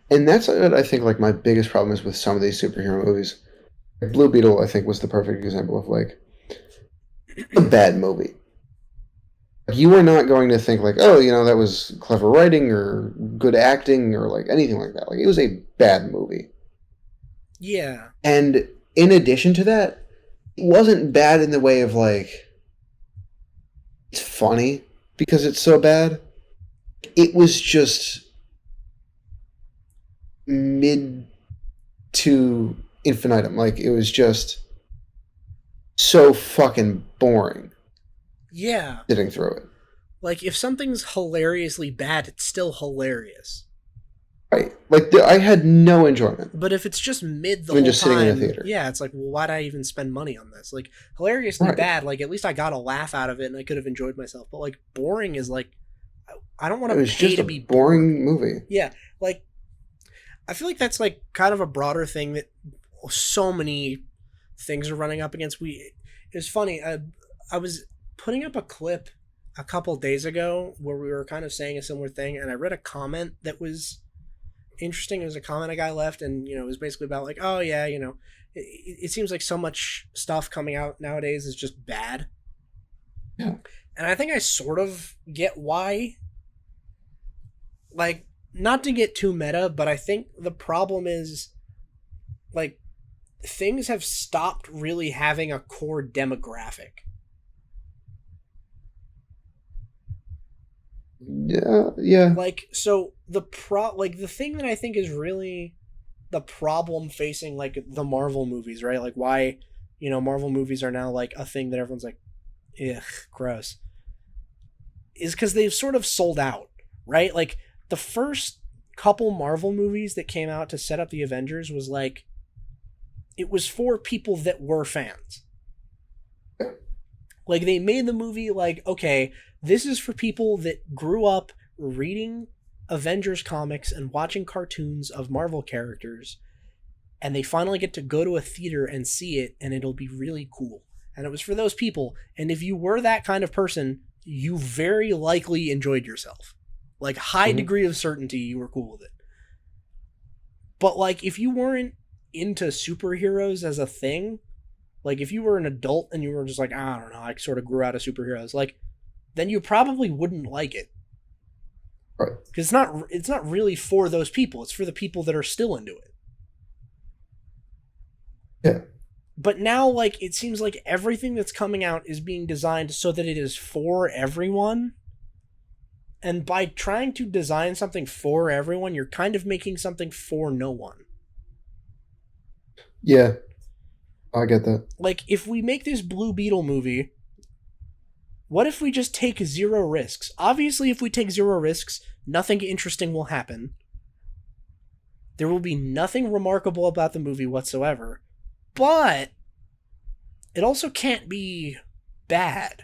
And that's what I think like my biggest problem is with some of these superhero movies. Like, Blue Beetle, I think, was the perfect example of like a bad movie. You are not going to think like, oh, that was clever writing or good acting or like anything like that. Like it was a bad movie. Yeah. And in addition to that, it wasn't bad in the way of like it's funny because it's so bad. It was just mid to infinitum. Like it was just so fucking boring Yeah. sitting through it. Like, if something's hilariously bad, it's still hilarious. Right. Like I had no enjoyment But if it's just mid the even whole just sitting in the time, theater. yeah, it's like, well, why'd I even spend money on this? Like, hilariously Right. bad, like, at least I got a laugh out of it and I could have enjoyed myself. But, like, boring is like, I don't want It to was pay just to a be bored. boring movie. Yeah. Like, I feel like that's, like, kind of a broader thing that so many things are running up against. It's funny. I was putting up a clip a couple days ago where we were kind of saying a similar thing, and I read a comment that was interesting. It was a comment a guy left, and it was basically about like, oh yeah, it seems like so much stuff coming out nowadays is just bad. Yeah. And I think I sort of get why. Like, not to get too meta, but I think the problem is like things have stopped really having a core demographic. Yeah, yeah. Like, so like the thing that I think is really the problem facing like the Marvel movies, right? Like why, Marvel movies are now like a thing that everyone's like, ugh, gross. Is because they've sort of sold out, right? Like the first couple Marvel movies that came out to set up the Avengers was like it was for people that were fans. Like they made the movie like, okay, this is for people that grew up reading Avengers comics and watching cartoons of Marvel characters, and they finally get to go to a theater and see it, and it'll be really cool. And it was for those people. And if you were that kind of person, you very likely enjoyed yourself. Like high Mhm. degree of certainty, you were cool with it. But like if you weren't into superheroes as a thing, like if you were an adult and you were just like, I don't know, I sort of grew out of superheroes, like then you probably wouldn't like it. Right. Because it's not really for those people. It's for the people that are still into it. Yeah. But now, like, it seems like everything that's coming out is being designed so that it is for everyone. And by trying to design something for everyone, you're kind of making something for no one. Yeah. I get that. Like, if we make this Blue Beetle movie, what if we just take zero risks? Obviously, if we take zero risks, nothing interesting will happen. There will be nothing remarkable about the movie whatsoever. But it also can't be bad.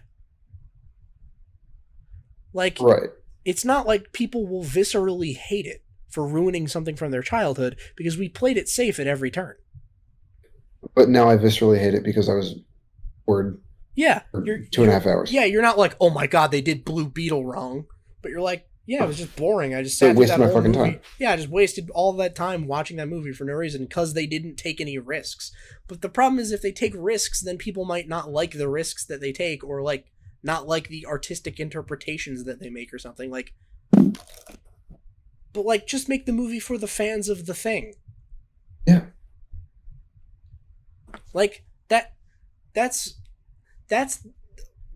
Like, Right. it's not like people will viscerally hate it for ruining something from their childhood because we played it safe at every turn. But now I viscerally hate it because I was bored Yeah, for you're 2.5 hours. yeah, you're not like, oh my god, they did Blue Beetle wrong, but you're like, yeah, it was just boring. I just It sat through wasted that my whole fucking movie. time. Yeah, I just wasted all that time watching that movie for no reason because they didn't take any risks. But the problem is, if they take risks, then people might not like the risks that they take, or like not like the artistic interpretations that they make, or something like. But like, just make the movie for the fans of the thing. Yeah. Like that. That's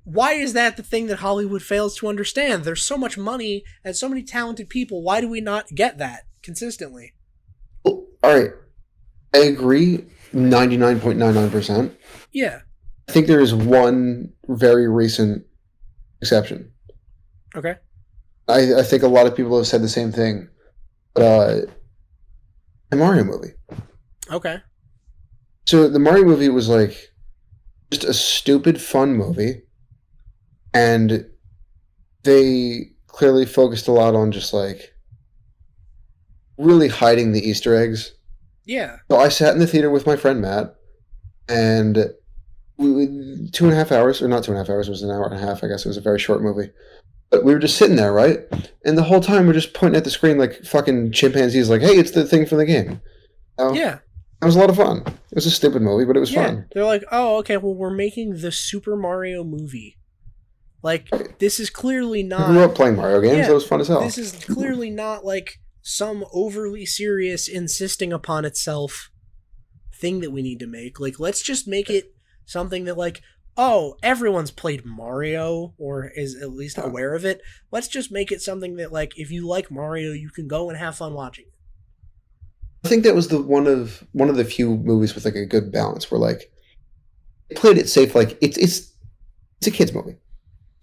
why is that the thing that Hollywood fails to understand? There's so much money and so many talented people. Why do we not get that consistently? Well, all right. I agree 99.99%. Yeah. I think there is one very recent exception. Okay. I think a lot of people have said the same thing. But the Mario movie. Okay. So the Mario movie was like just a stupid fun movie. And they clearly focused a lot on just like really hiding the Easter eggs. Yeah. So I sat in the theater with my friend Matt, and 2.5 hours, or not 2.5 hours, it was an hour and a half, I guess. It was a very short movie. But we were just sitting there, right? And the whole time we're just pointing at the screen like fucking chimpanzees, like, "Hey, it's the thing from the game." Oh, Yeah. it was a lot of fun. It was a stupid movie, but it was Yeah. fun. They're like, oh, okay, well, we're making the Super Mario movie. Like, Right. this is clearly I grew not. up playing Mario games. Yeah, That was fun as hell. this is clearly not like some overly serious, insisting upon itself thing that we need to make. Like, let's just make it something that, like, oh, everyone's played Mario or is at least aware of it. Let's just make it something that, like, if you like Mario, you can go and have fun watching it. I think that was the one of the few movies with like a good balance where like they played it safe. Like it's a kids movie.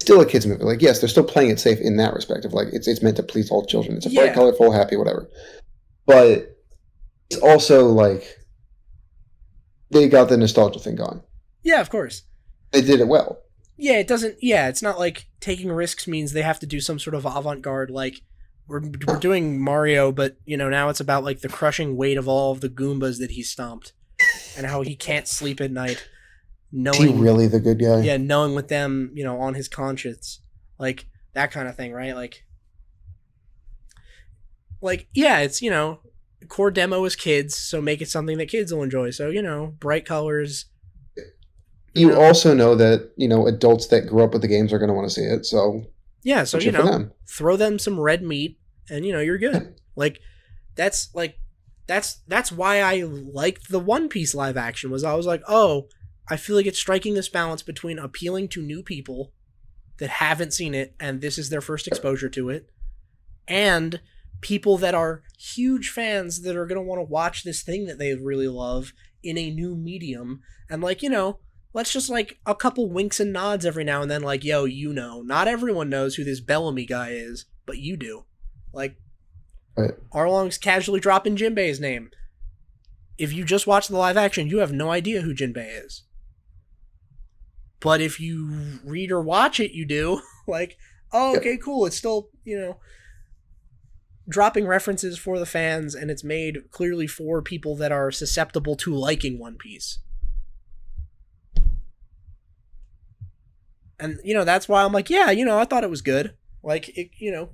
Still a kids movie. Like yes, they're still playing it safe in that respect of like it's meant to please all children. It's a bright, Yeah. colorful, happy, whatever. But it's also like they got the nostalgia thing going. Yeah, of course. They did it well. Yeah, it doesn't. Yeah, it's not like taking risks means they have to do some sort of avant-garde. Like we're doing Mario, but now it's about like the crushing weight of all of the Goombas that he stomped, and how he can't sleep at night, Is he knowing really the good guy? yeah, knowing with them on his conscience, like that kind of thing, right? Like yeah, it's core demo is kids, so make it something that kids will enjoy. So bright colors. You also know that adults that grew up with the games are going to want to see it. So Yeah, so good for them. throw them some red meat, and you're good. Like that's why I liked the One Piece live action. Was I was like, oh, I feel like it's striking this balance between appealing to new people that haven't seen it and this is their first exposure to it, and people that are huge fans that are gonna want to watch this thing that they really love in a new medium, and let's just like a couple winks and nods every now and then, like, yo, not everyone knows who this Bellamy guy is, but you do. Like, Right. Arlong's casually dropping Jinbei's name. If you just watch the live action, you have no idea who Jinbei is. But if you read or watch it, you do. Like, oh, okay, cool. It's still, dropping references for the fans, and it's made clearly for people that are susceptible to liking One Piece. And, that's why I'm like, yeah, I thought it was good. Like, it,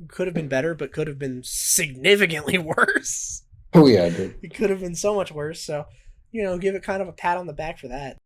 could have been better, but could have been significantly worse. Oh yeah, dude. It could have been so much worse. So, give it kind of a pat on the back for that.